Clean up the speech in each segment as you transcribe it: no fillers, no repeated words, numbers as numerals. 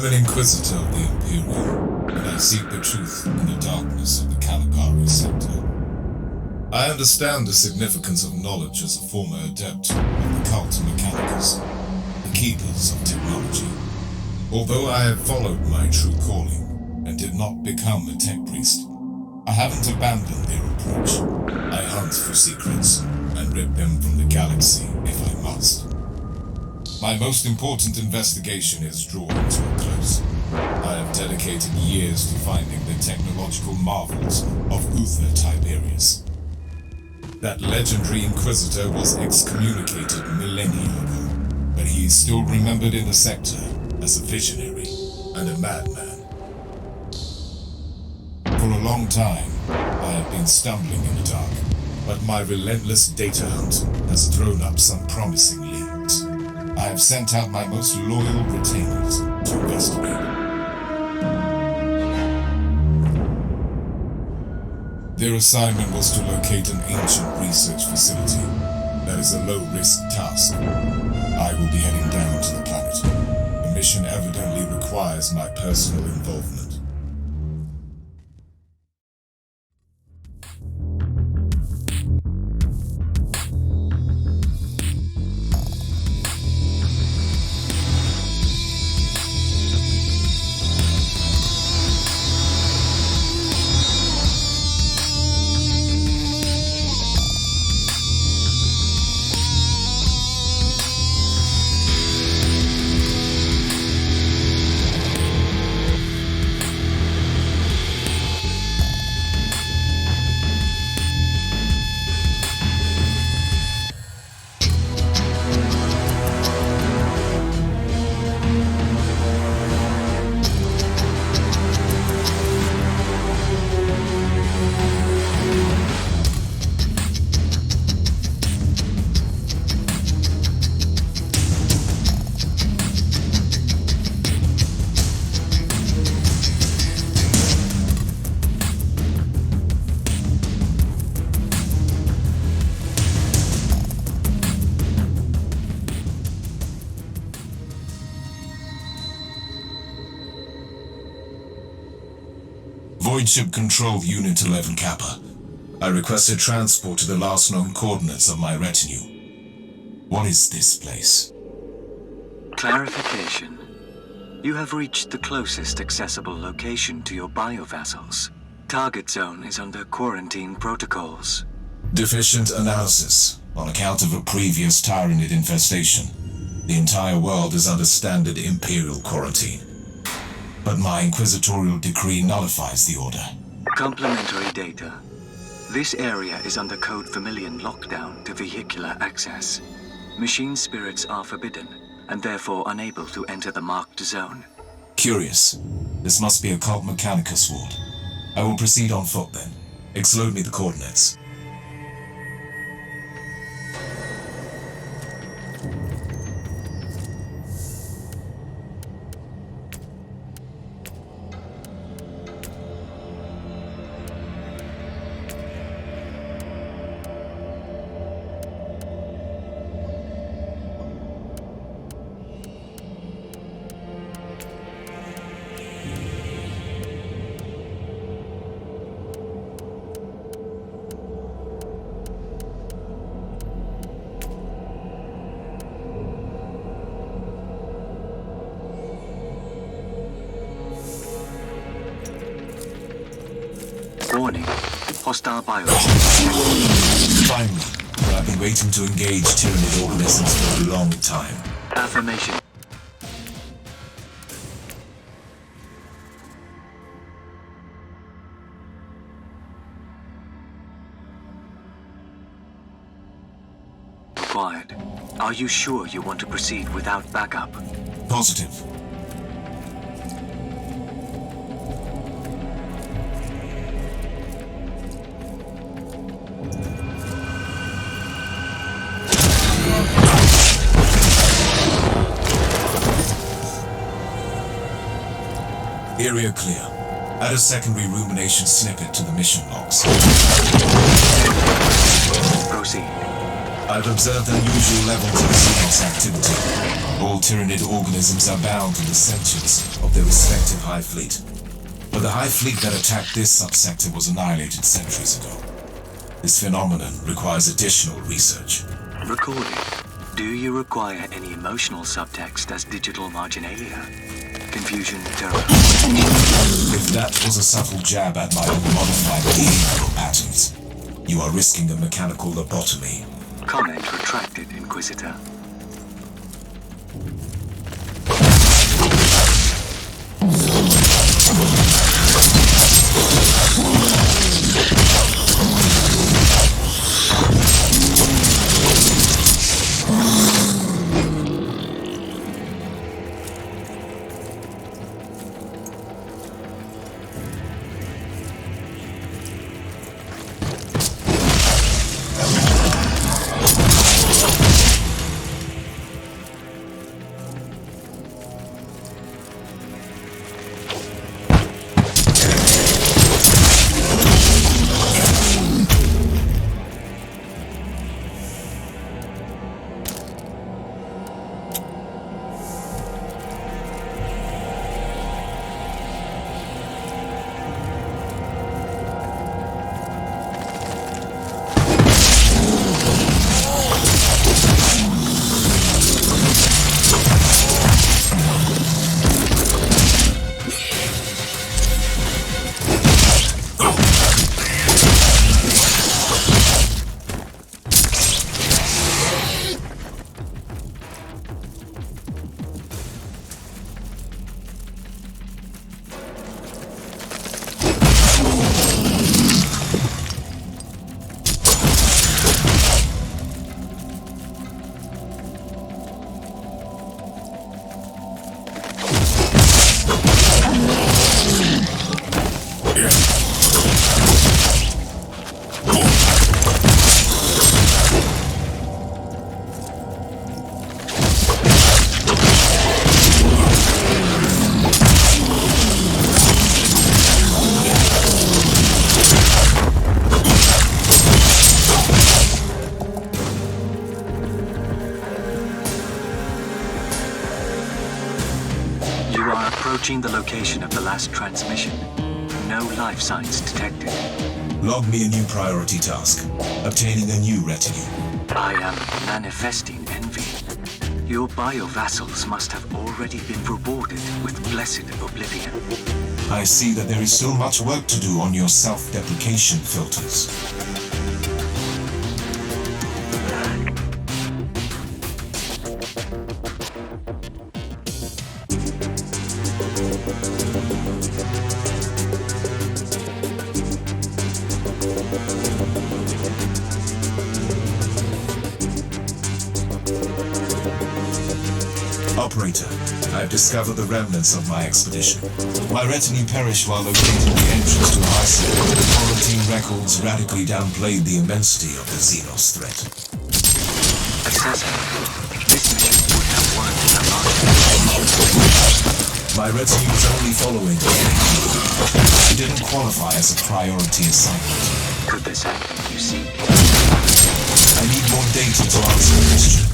am an Inquisitor of the Imperium, and I seek the truth in the darkness of the Caligari Sector. I understand the significance of knowledge as a former Adept of the cult Mechanicus, the keepers of technology. Although I have followed my true calling, and did not become a tech priest, I haven't abandoned their approach. I hunt for secrets, and rip them from the galaxy if I must. My most important investigation is drawing to a close. I have dedicated years to finding the technological marvels of Uther Tiberius. That legendary Inquisitor was excommunicated millennia ago, but he is still remembered in the sector as a visionary and a madman. For a long time, I have been stumbling in the dark, but my relentless data hunt has thrown up some promising leads. I have sent out my most loyal retainers to investigate. Their assignment was to locate an ancient research facility. That is a low-risk task. I will be heading down to the planet. The mission evidently requires my personal involvement. Void Ship Control Unit 11 Kappa. I requested transport to the last known coordinates of my retinue. What is this place? Clarification. You have reached the closest accessible location to your biovassals. Target zone is under quarantine protocols. Deficient analysis. On account of a previous Tyranid infestation, the entire world is under standard Imperial quarantine. But my Inquisitorial decree nullifies the order. Complementary data. This area is under Code Vermilion lockdown to vehicular access. Machine spirits are forbidden, and therefore unable to enter the marked zone. Curious. This must be a cult Mechanicus ward. I will proceed on foot then. Exload me the coordinates. Warning. Hostile bio. Finally, I've been waiting to engage Tyranid organisms for a long time. Affirmation. Required. Are you sure you want to proceed without backup? Positive. Area clear. Add a secondary rumination snippet to the mission logs. Proceed. I've observed unusual levels of Xenos activity. All Tyranid organisms are bound to the sentience of their respective Hive Fleet. But the Hive Fleet that attacked this subsector was annihilated centuries ago. This phenomenon requires additional research. Recording. Do you require any emotional subtext as digital marginalia? Confusion, terror. If that was a subtle jab at my own modified behavioral patterns, you are risking a mechanical lobotomy. Comment retracted, Inquisitor. Approaching the location of the last transmission. No life signs detected. Log me a new priority task. Obtaining a new retinue. I am manifesting envy. Your bio-vassals must have already been rewarded with blessed oblivion. I see that there is still much work to do on your self-deprecation filters. Operator, I've discovered the remnants of my expedition. My retinue perished while locating the entrance to Iceland. The quarantine records radically downplayed the immensity of the Xenos threat. Assessment. This mission would have worked in a large. My retinue was only following the NeocoreGames. It didn't qualify as a priority assignment. Could this happen, you see? I need more data to answer the question.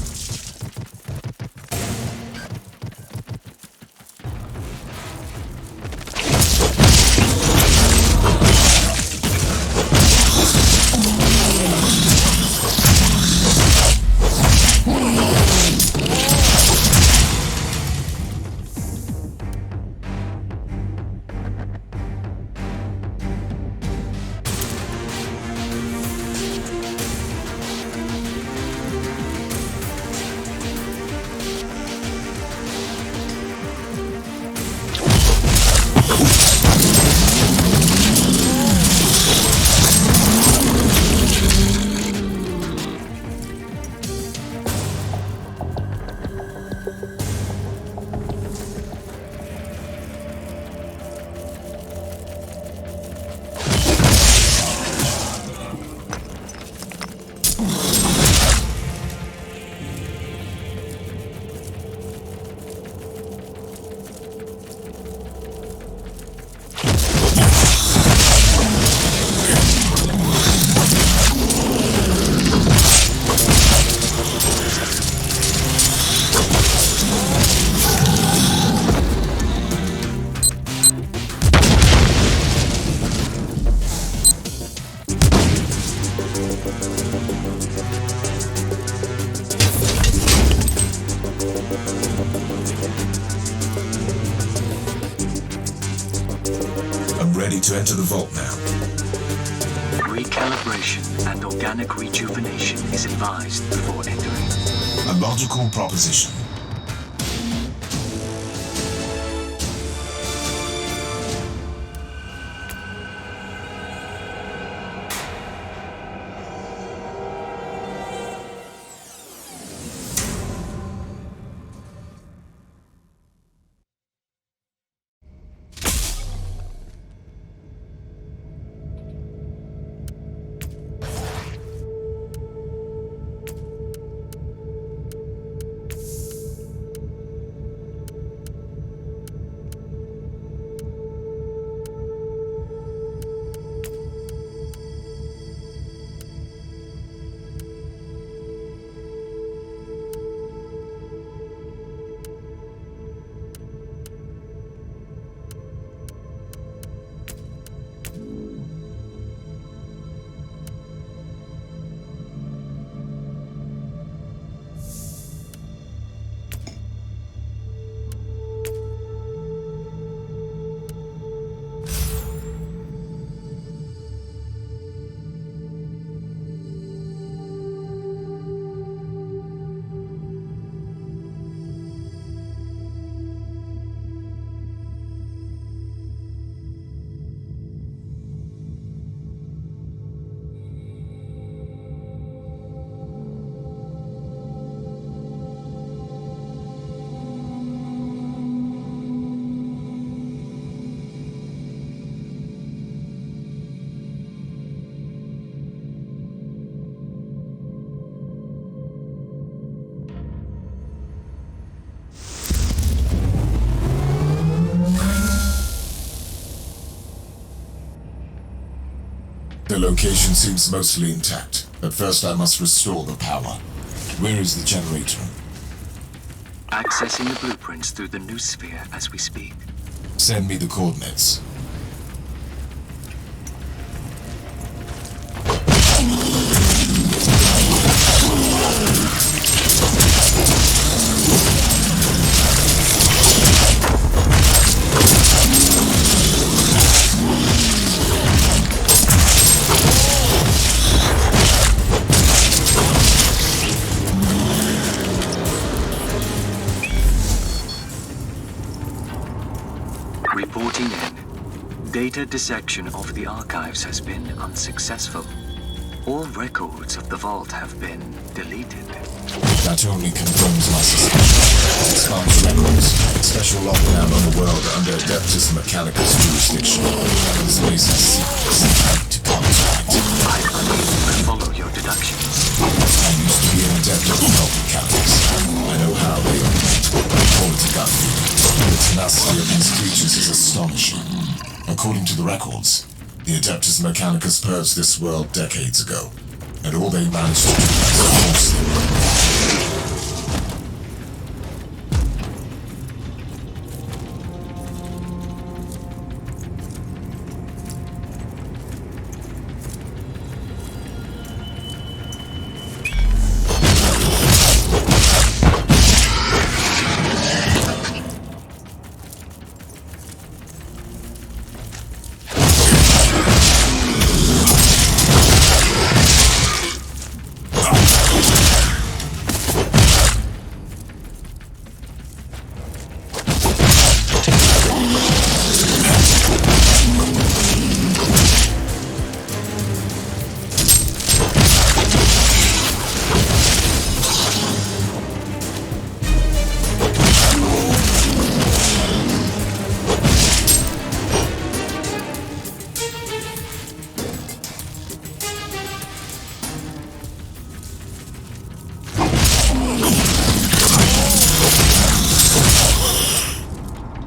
to enter the vault now? Recalibration and organic rejuvenation is advised before entering. A logical proposition. The location seems mostly intact, but first I must restore the power. Where is the generator? Accessing the blueprints through the new sphere as we speak. Send me the coordinates. Reporting in. Data dissection of the archives has been unsuccessful. All records of the vault have been deleted. That only confirms my suspicion. Expunge records. Special lockdown on the world under Adeptus Mechanicus jurisdiction. This place has secrets I need to counteract. I'm unable to follow your deductions. I used to be an adept of health mechanics. I know how they operate. Quality gut feeling. The tenacity of these creatures is astonishing. According to the records, the Adeptus Mechanicus purged this world decades ago, and all they managed to do was force them.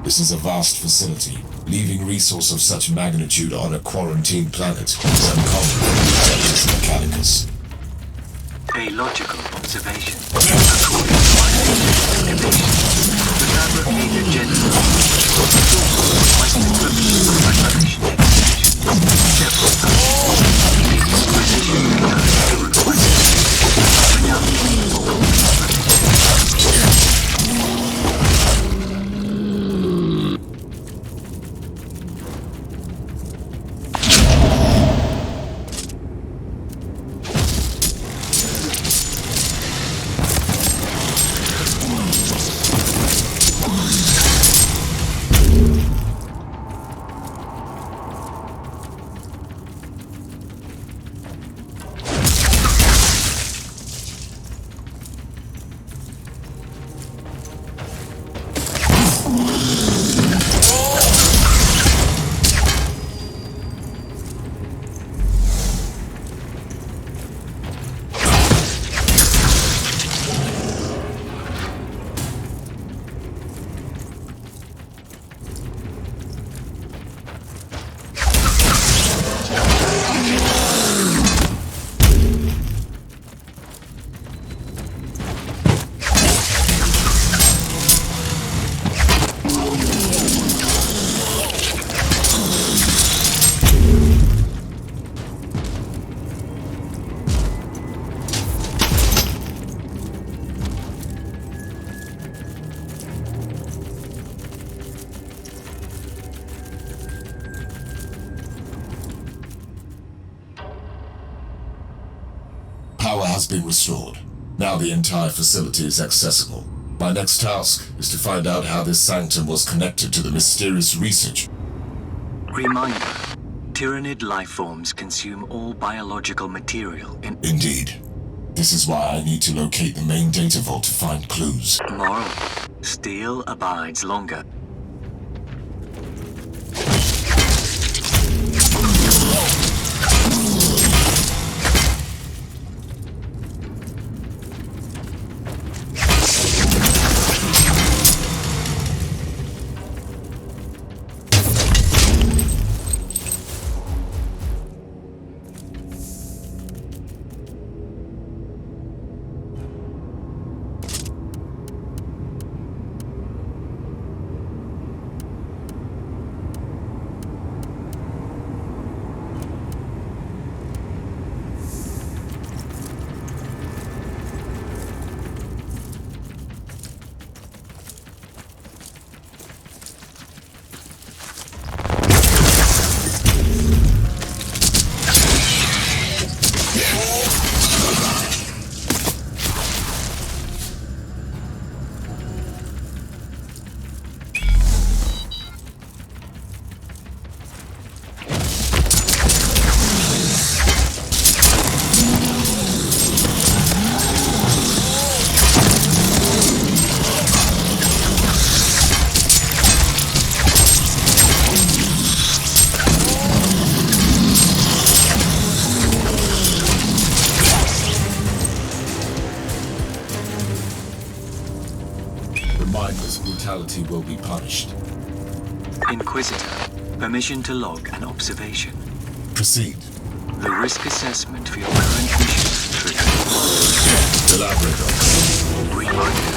This is a vast facility. Leaving resource of such magnitude on a quarantined planet is uncommon for the Adeptus Mechanicus. A logical observation. According to my excavations, the fabricated Xenos requested permission for hibernation expedition. Several times, precision data requested without meaningful Power has been restored. Now the entire facility is accessible. My next task is to find out how this sanctum was connected to the mysterious research. Reminder. Tyranid lifeforms consume all biological material in... Indeed. This is why I need to locate the main data vault to find clues. Moral. Steel abides longer. Will be punished. Inquisitor, permission to log an observation. Proceed. The risk assessment for your current mission is triggered. Elaborate on. Reminder.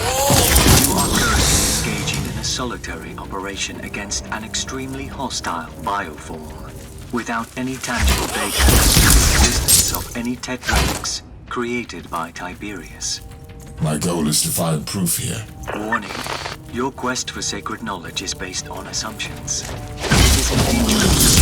You are currently engaging in a solitary operation against an extremely hostile bioform, without any tangible data as to the existence of any tech relics created by Tiberius. My goal is to find proof here. Warning. Your quest for sacred knowledge is based on assumptions. It is dangerous.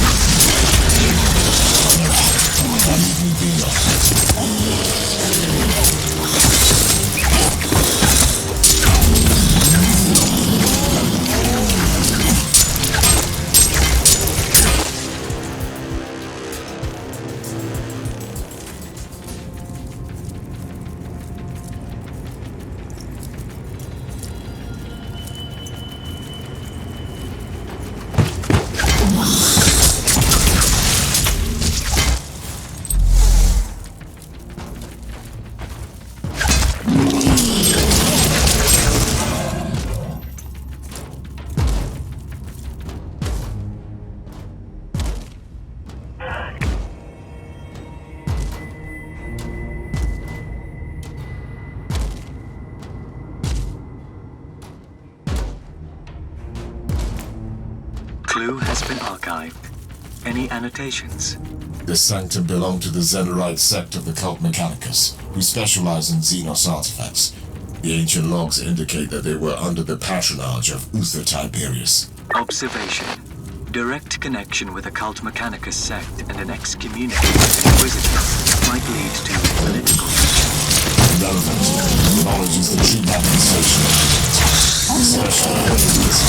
Clue has been archived. Any annotations? This sanctum belonged to the Xenorite sect of the cult Mechanicus, who specialize in Xenos artifacts. The ancient logs indicate that they were under the patronage of Uther Tiberius. Observation. Direct connection with a cult Mechanicus sect and an excommunicated Inquisitor might lead to political tension. Relevant. Knowledge is the true manifestation of it. Especially in this.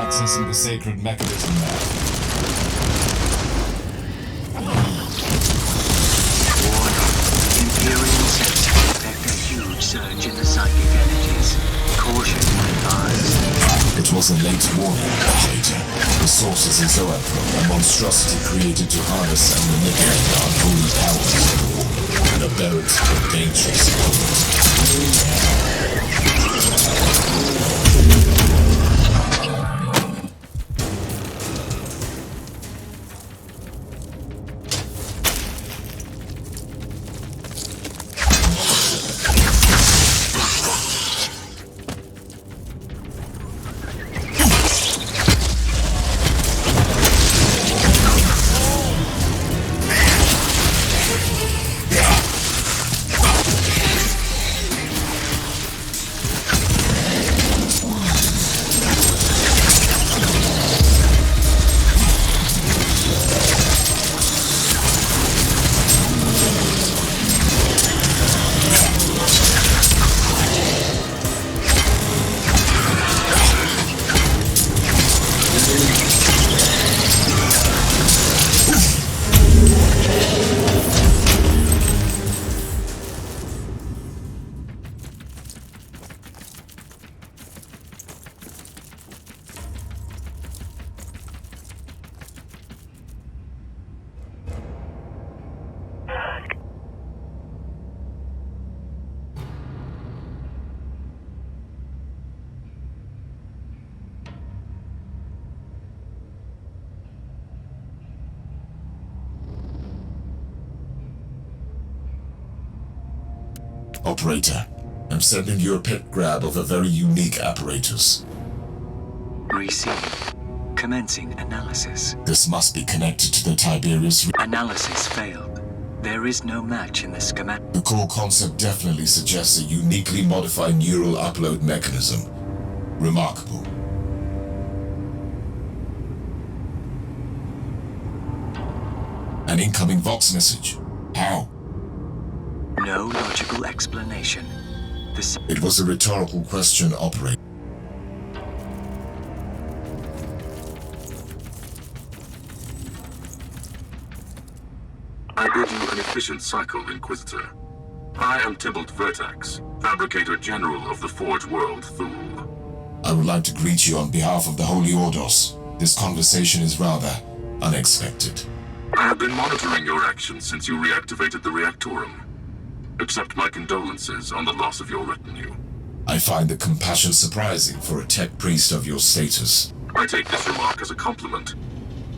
accessing the sacred mechanism now. Imperium Sector detect a huge surge in the psychic energies. Caution advised. It was a late warning, Operator. The sources in Zoanthropy, a monstrosity created to harness and manipulate the unholy powers of the war. An aberrant but dangerous element. Operator, I'm sending you a pit grab of a very unique apparatus. Receive. Commencing analysis. This must be connected to the Tiberius. Analysis failed. There is no match in the schematic. The core concept definitely suggests a uniquely modified neural upload mechanism. Remarkable. An incoming Vox message. How? No logical explanation. It was a rhetorical question, Operator. I bid you an efficient cycle, Inquisitor. I am Tybalt Vertax, Fabricator General of the Forge World, Thule. I would like to greet you on behalf of the Holy Ordos. This conversation is rather unexpected. I have been monitoring your actions since you reactivated the Reactorum. Accept my condolences on the loss of your retinue. I find the compassion surprising for a tech priest of your status. I take this remark as a compliment.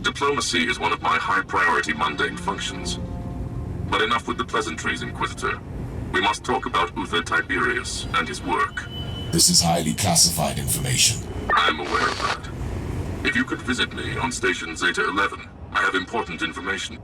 Diplomacy is one of my high-priority mundane functions. But enough with the pleasantries, Inquisitor. We must talk about Uther Tiberius and his work. This is highly classified information. I am aware of that. If you could visit me on Station Zeta 11, I have important information.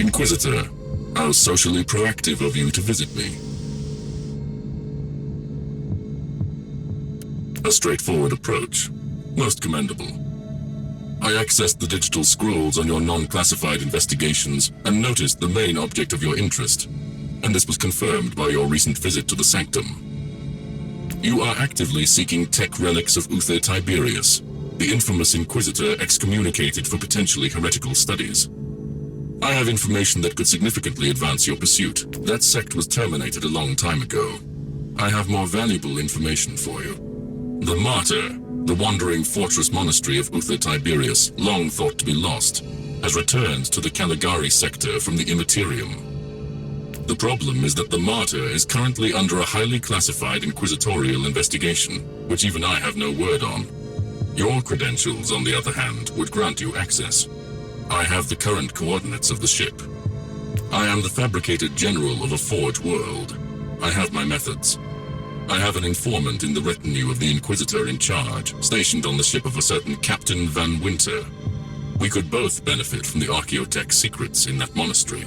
Inquisitor, how socially proactive of you to visit me. A straightforward approach. Most commendable. I accessed the digital scrolls on your non-classified investigations and noticed the main object of your interest, and this was confirmed by your recent visit to the Sanctum. You are actively seeking tech relics of Uther Tiberius, the infamous Inquisitor excommunicated for potentially heretical studies. I have information that could significantly advance your pursuit. That sect was terminated a long time ago. I have more valuable information for you. The Martyr, the wandering fortress monastery of Uther Tiberius, long thought to be lost, has returned to the Caligari Sector from the Imperium. The problem is that the Martyr is currently under a highly classified inquisitorial investigation, which even I have no word on. Your credentials, on the other hand, would grant you access. I have the current coordinates of the ship. I am the fabricated general of a forged world. I have my methods. I have an informant in the retinue of the Inquisitor in charge, stationed on the ship of a certain Captain Van Winter. We could both benefit from the Archaeotech secrets in that monastery.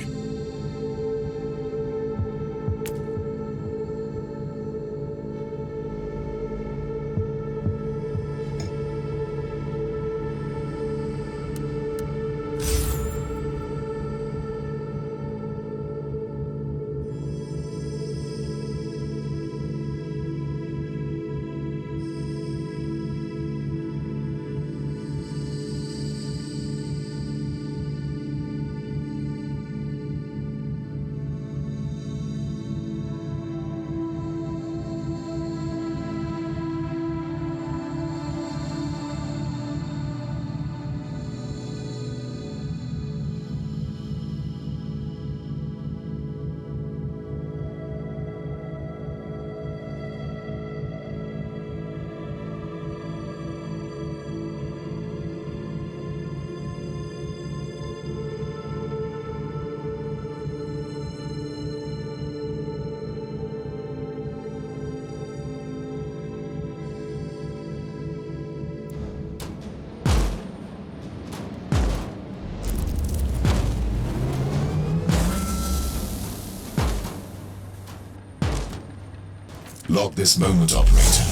Log this moment, operator.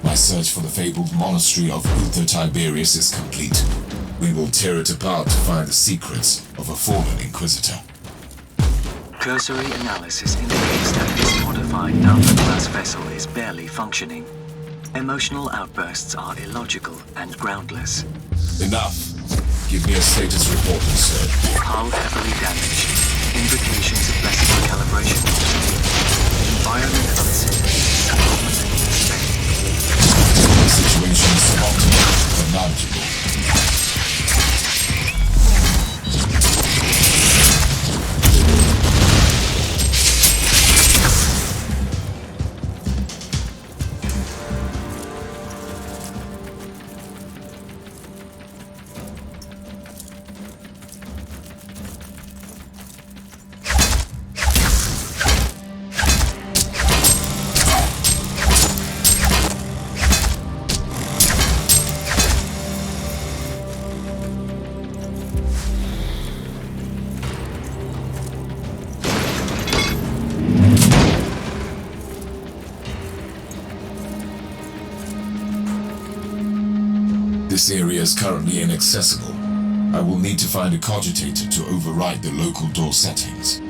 My search for the fabled monastery of Uther Tiberius is complete. We will tear it apart to find the secrets of a fallen Inquisitor. Cursory analysis indicates that this modified Alpha-class vessel is barely functioning. Emotional outbursts are illogical and groundless. Enough. Give me a status report, sir. Hull heavily damaged. Indications of less recalibration. Environment uncertain. The situation is suboptimal but manageable. This area is currently inaccessible. I will need to find a cogitator to override the local door settings.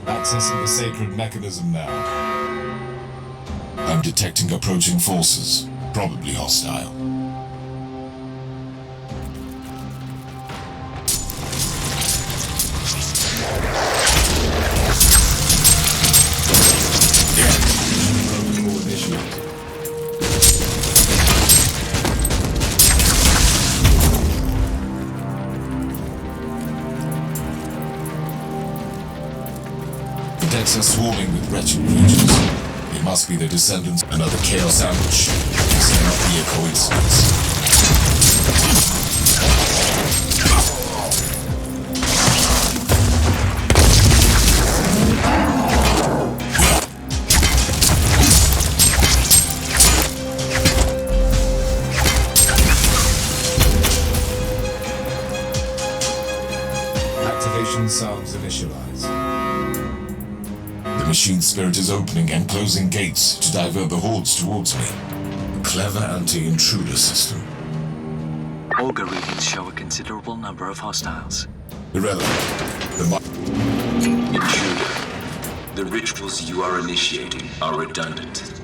Accessing the sacred mechanism now. I'm detecting approaching forces, probably hostile. Protocol initiated. The decks are swarming with wretched creatures. They must be the descendants of another chaos ambush. This cannot be a coincidence. Activation sounds initialized. The machine spirit is opening and closing gates to divert the hordes towards me. A clever anti-intruder system. Auger readings show a considerable number of hostiles. Irrelevant. Intruder, the rituals you are initiating are redundant.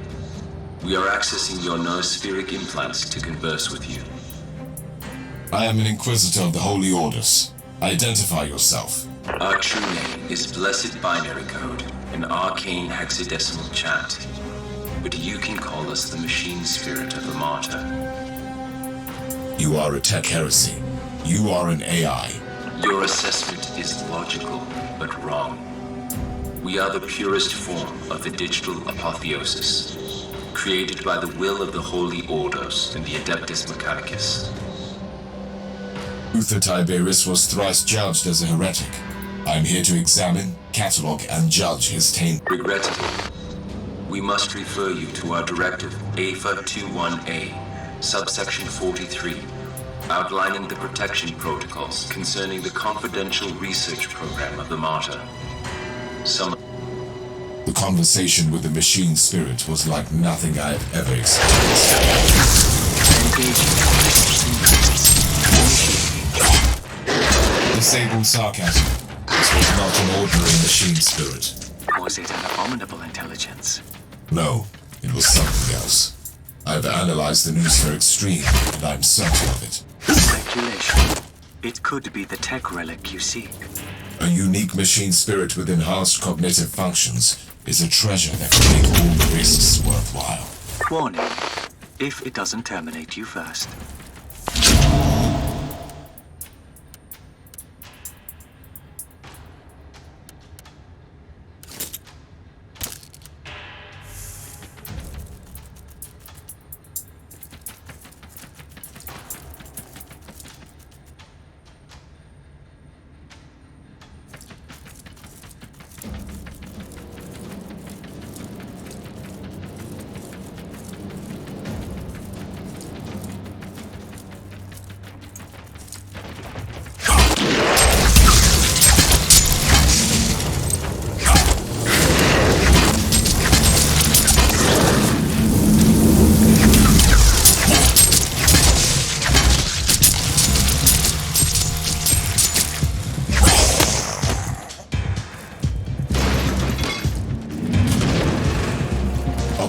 We are accessing your noospheric implants to converse with you. I am an Inquisitor of the Holy Orders. Identify yourself. Our true name is Blessed Binary Code, an arcane hexadecimal chant. But you can call us the machine spirit of the Martyr. You are a tech heresy. You are an AI. Your assessment is logical, but wrong. We are the purest form of the digital apotheosis, created by the will of the Holy Orders and the Adeptus Mechanicus. Uther Tiberius was thrice judged as a heretic. I am here to examine, catalogue, and judge his taint. Regrettably, we must refer you to our directive AFA 21A, subsection 43, outlining the protection protocols concerning the confidential research program of the Martyr. The conversation with the machine spirit was like nothing I have ever experienced. Disable sarcasm. This was not an ordinary machine spirit. Was it an abominable intelligence? No, it was something else. I've analyzed the news for extreme, and I'm certain of it. Speculation. It could be the tech relic you seek. A unique machine spirit with enhanced cognitive functions is a treasure that can make all the risks worthwhile. Warning. If it doesn't terminate you first.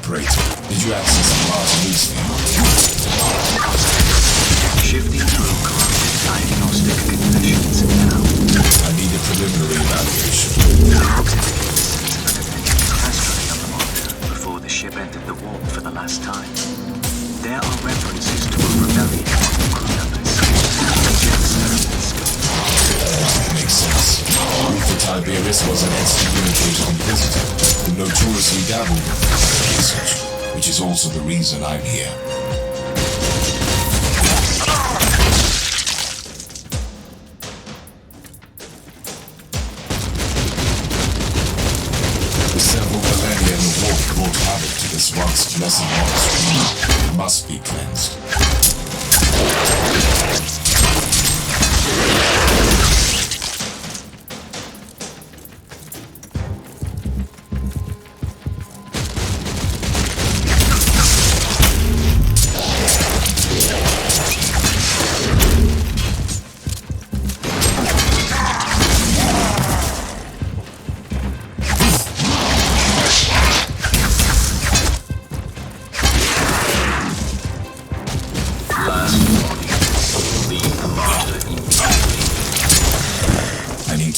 Did you access the Martyr newsfeed? Shifting through corrupted diagnostic confessions now. I need a preliminary evaluation. Transferring on the Martyr before the ship entered the warp for the last time. There are references to a rebellion among the crew members. Makes sense. Uther Tiberius was an excommunicated Inquisitor who notoriously dabbled in research, which is also the reason I'm here. The several millennia in the warp brought havoc to this once blessed monastery. It must be cleansed.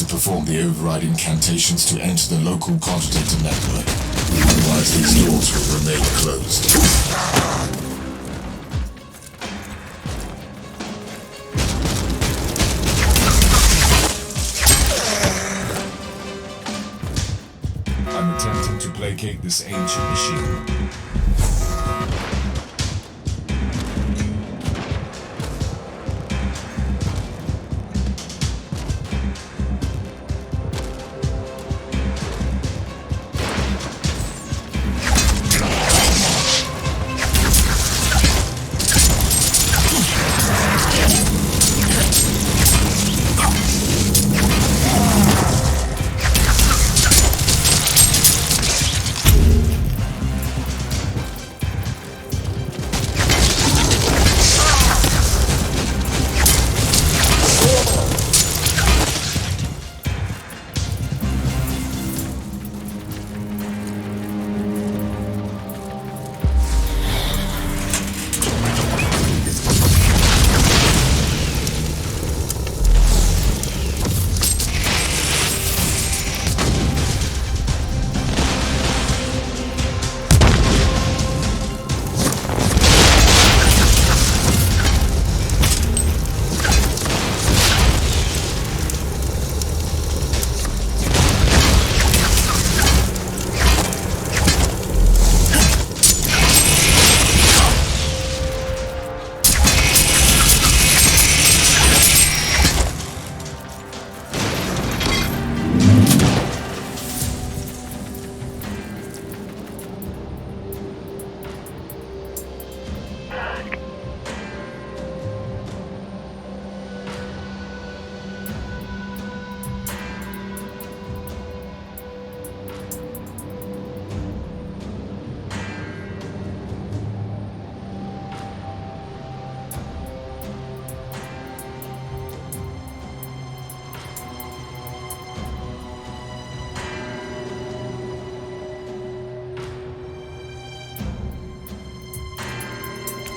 Perform the override incantations to enter the local continental network. Otherwise, these doors will remain closed. I'm attempting to placate this ancient machine.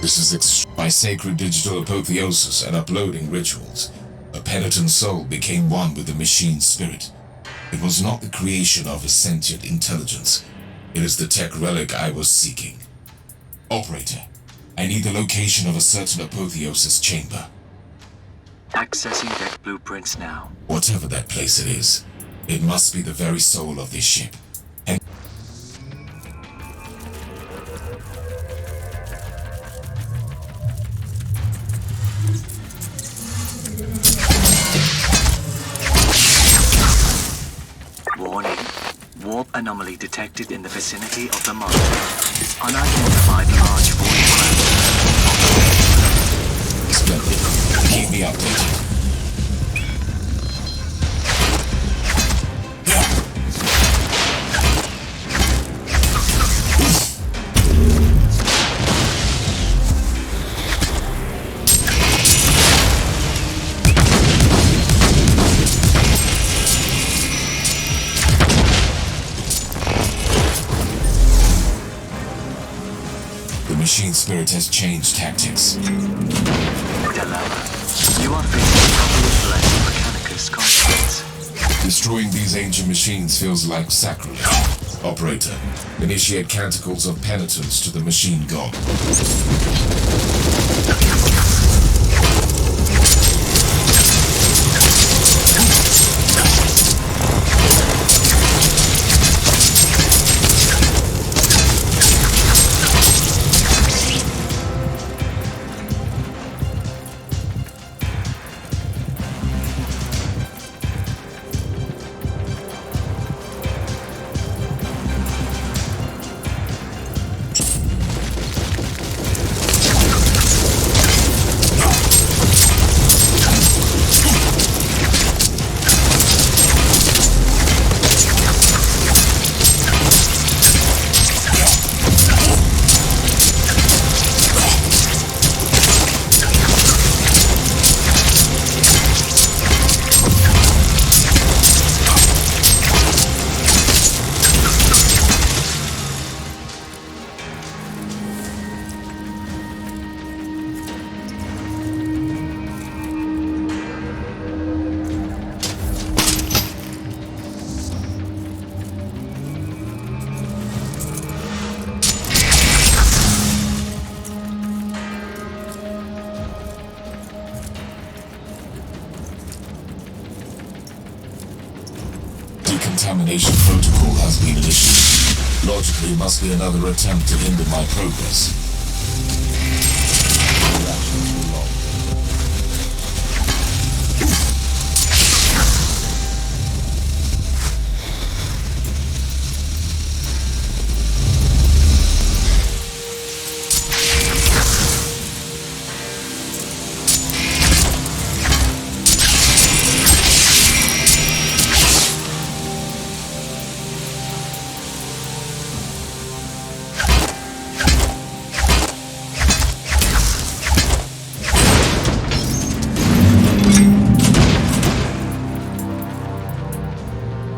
This is my sacred digital apotheosis and uploading rituals. A penitent soul became one with the machine spirit. It was not the creation of a sentient intelligence. It is the tech relic I was seeking. Operator, I need the location of a certain apotheosis chamber. Accessing deck blueprints now. Whatever that place it is, it must be the very soul of this ship. And warning. Warp anomaly detected in the vicinity of the Martyr. Unidentified large void craft. Splendid. Keep me updated. Machine spirit has changed tactics. Dilemma. You are facing a properly blessed Mechanicus concepts. Destroying these ancient machines feels like sacrilege. Operator, initiate canticles of penitence to the machine god. Decontamination protocol has been initiated. Logically, it must be another attempt to hinder my progress. The actions were long.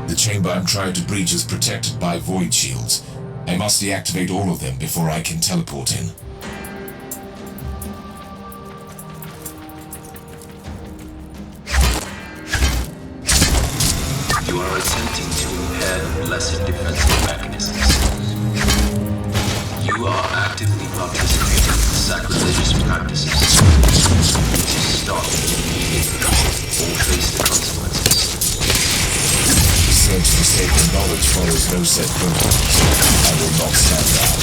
The chamber I'm trying to breach is protected by void shields. I must deactivate all of them before I can teleport in. You are attempting to impair the blessed defensive mechanisms. You are actively participating in sacrilegious practices. To stop immediately or face the consequences. The search for sacred knowledge follows no set protocols. I will not stand down.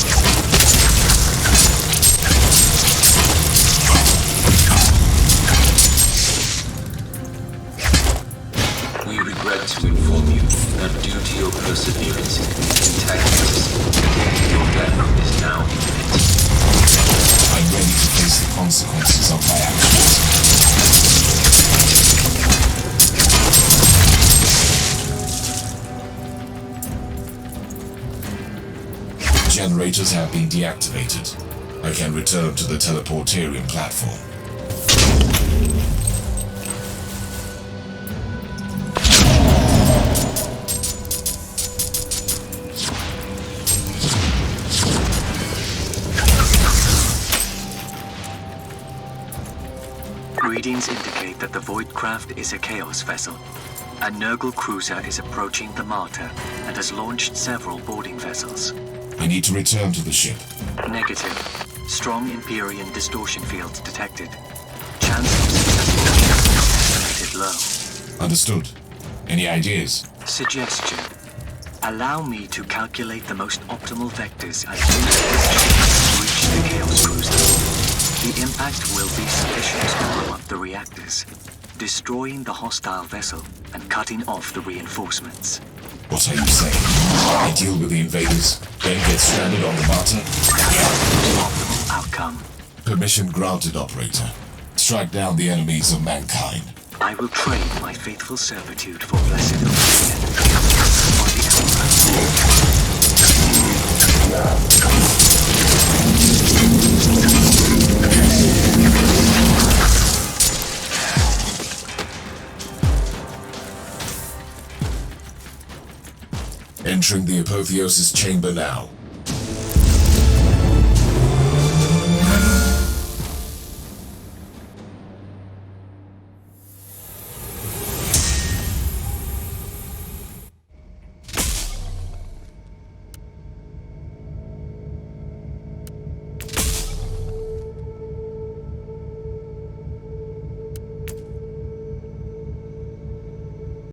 We regret to inform you that due to your perseverance in antagonism, your death is now imminent. I'm ready to face the consequences of my actions. Generators have been deactivated. I can return to the teleportarium platform. Readings indicate that the Void Craft is a Chaos vessel. A Nurgle cruiser is approaching the Martyr and has launched several boarding vessels. I need to return to the ship. Negative. Strong Imperium distortion fields detected. Chance of successful estimated low. Understood. Any ideas? Suggestion. Allow me to calculate the most optimal vectors and use this ship to reach the Chaos cruiser. The impact will be sufficient to blow up the reactors, destroying the hostile vessel and cutting off the reinforcements. What are you saying? I deal with the invaders, then get stranded on the Martyr? That's the most optimal outcome. Permission granted, operator. Strike down the enemies of mankind. I will trade my faithful servitude for blessed oblivion for the Entering the apotheosis chamber now.